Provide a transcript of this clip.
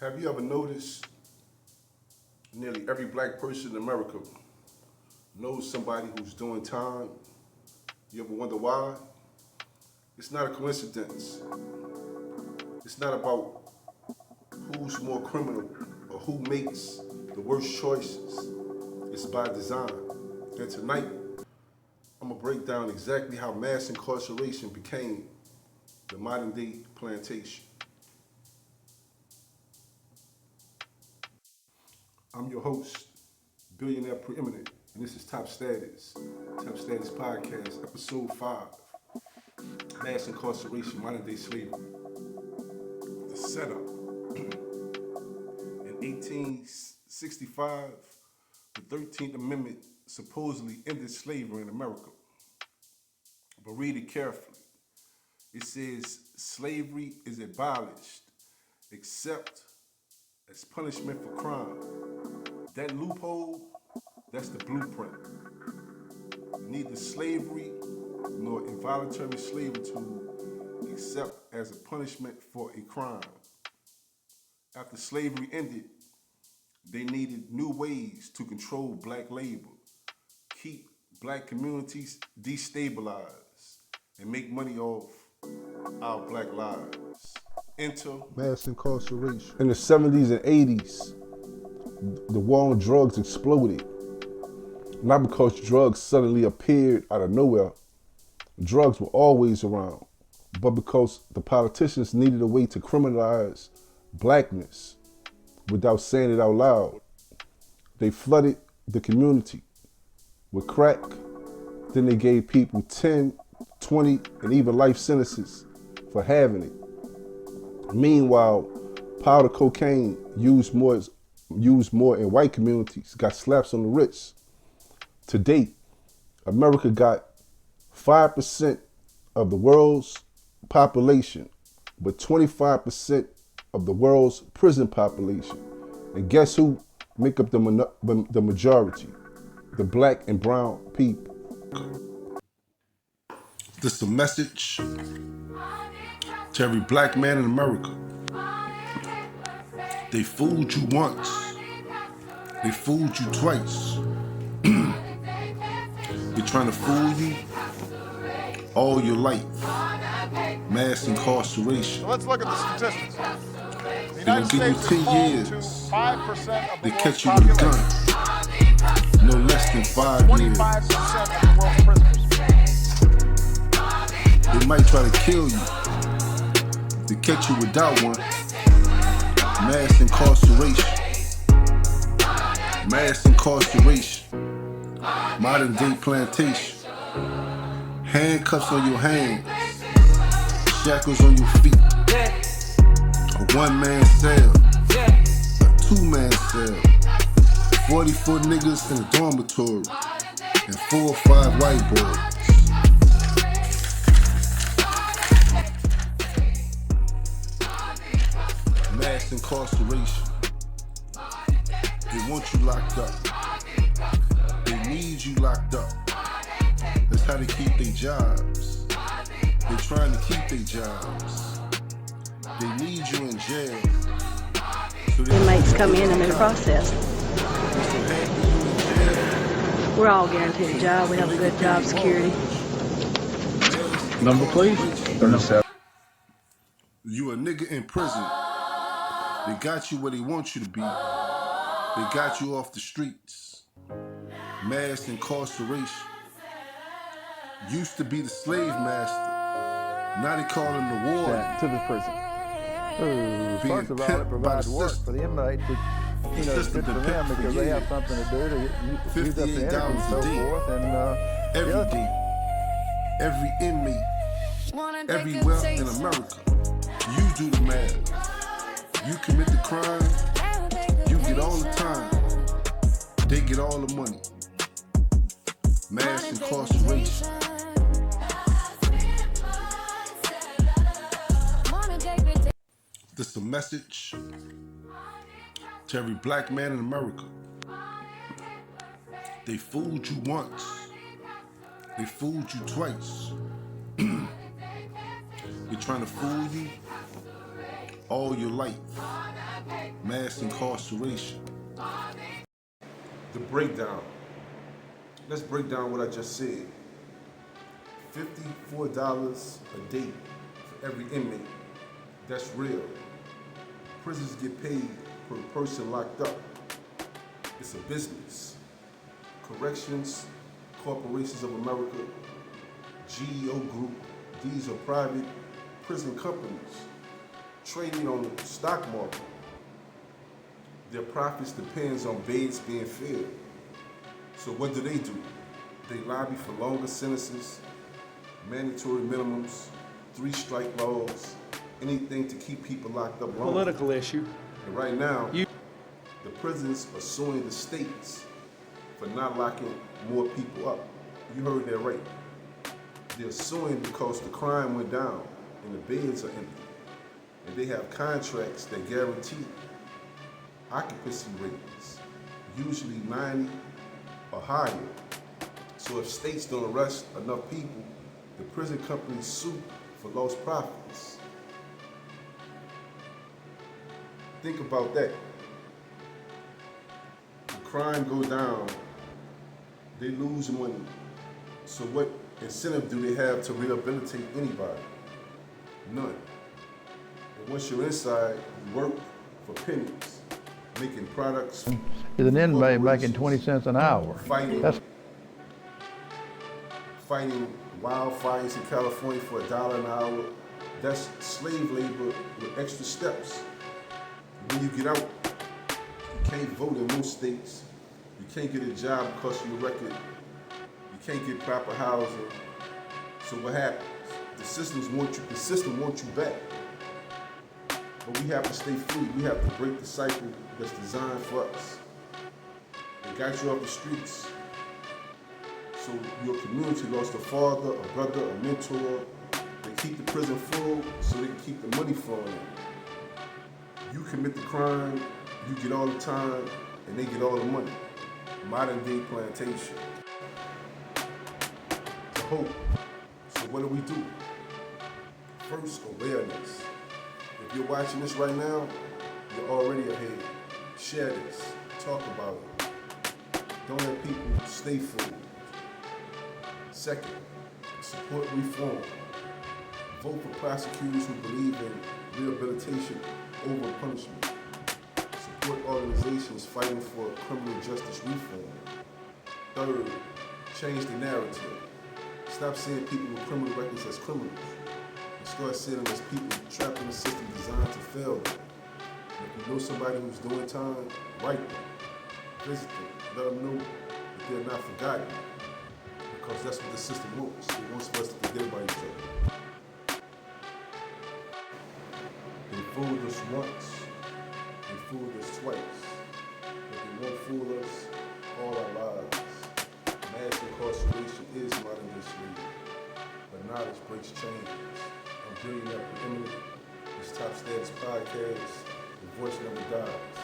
Have you ever noticed nearly every black person in America knows somebody who's doing time? You ever wonder why? It's not a coincidence. It's not about who's more criminal or who makes the worst choices. It's by design. And tonight, I'm gonna break down exactly how mass incarceration became the modern day plantation. I'm your host, Billionaire Preeminent, and this is Top Status Podcast, Episode 5, Mass Incarceration, Modern Day Slavery. The setup. In 1865, the 13th Amendment supposedly ended slavery in America. But read it carefully. It says slavery is abolished except as punishment for crime. That loophole, that's the blueprint. Neither slavery nor involuntary servitude except as a punishment for a crime. After slavery ended, they needed new ways to control black labor, keep black communities destabilized, and make money off our black lives. Enter mass incarceration. In the 70s and 80s, the war on drugs exploded. Not because drugs suddenly appeared out of nowhere. Drugs were always around, but because the politicians needed a way to criminalize blackness without saying it out loud. They flooded the community with crack. Then they gave people 10, 20, and even life sentences for having it. Meanwhile, powder cocaine used more in white communities got slaps on the wrist. To date, America got 5% of the world's population, but 25% of the world's prison population. And guess who make up the majority? The black and brown people. This is a message to every black man in America. They fooled you once. They fooled you twice. They're trying to fool you all your life. Mass incarceration. So let's look at the statistics. The They're United gonna give States you is 10 home years. to 5% of the They world's catch you with a population. gun. No less than 5 years. 25% of the world's prisoners. They might try to kill you. They catch you without one. Mass incarceration. Mass incarceration. Modern day plantation. Handcuffs on your hands. Shackles on your feet. A one-man cell. A two-man cell. 44 niggas in a dormitory. And 4 or 5 white boys. Mass incarceration. They want you locked up. They need you locked up. That's how they keep their jobs. They're trying to keep their jobs. They need you in jail. So Inmates come in and they're processed. We're all guaranteed a job. We have a good job security. Number please? 37. You a nigga in prison. They got you where they want you to be. They got you off the streets. Mass incarceration. Used to be the slave master. Now they call him the warden. To the prison. Being First of all, pimped it provides by the work system. for the inmates. The It's system good for been them pimped for because they have years. something to do to use up the energy and $58 so a day. forth. And Every yeah, day. Every inmate. Everywhere in America. You do the math. You commit the crime. You get all the time. They get all the money. Mass incarceration. This is a message to every black man in America. They fooled you once. They fooled you twice. They're trying to fool you all your life. mass incarceration. The breakdown. Let's break down what I just said. $54 a day for every inmate. That's real. Prisons get paid per person locked up. It's a business. Corrections, Corporations of America, GEO Group, these are private prison companies trading on the stock market. Their profits depends on beds being filled. So what do? They lobby for longer sentences, mandatory minimums, 3-strike laws, anything to keep people locked up longer. Political issue. And right now, the prisons are suing the states for not locking more people up. You heard that right. They're suing because the crime went down and the beds are empty. And they have contracts that guarantee occupancy rates, usually 90 or higher. So if states don't arrest enough people, the prison companies sue for lost profits. Think about that. The crime go down, they lose money. So what incentive do they have to rehabilitate anybody? None. And once you're inside, you work for pennies, making products. Is an inmate making 20 cents an hour. Fighting wildfires in California for $1 an hour. That's slave labor with extra steps. When you get out, you can't vote in most states. You can't get a job because of your record. You can't get proper housing. So what happens? The system wants you back. But we have to stay free. We have to break the cycle that's designed for us. They got you off the streets. So your community lost a father, a brother, a mentor. They keep the prison full so they can keep the money flowing in. You commit the crime, you get all the time, and they get all the money. Modern day plantation. The hope. So what do? First, awareness. If you're watching this right now, you're already ahead. Share this. Talk about it. Don't let people stay fooled. Second, support reform. Vote for prosecutors who believe in rehabilitation over punishment. Support organizations fighting for criminal justice reform. Third, change the narrative. Stop seeing people with criminal records as criminals and start seeing them as people trapped in a system designed to fail them. And if you know somebody who's doing time, write them, visit them, let them know that they're not forgotten. Because that's what the system wants. It wants for us to forget about each other. They fooled us once, they fooled us twice, but they won't fool us all our lives. Mass incarceration is modern day slavery, but knowledge breaks chains. I'm Billionaire Preeminent. This Top Status Podcast, the voice never dies.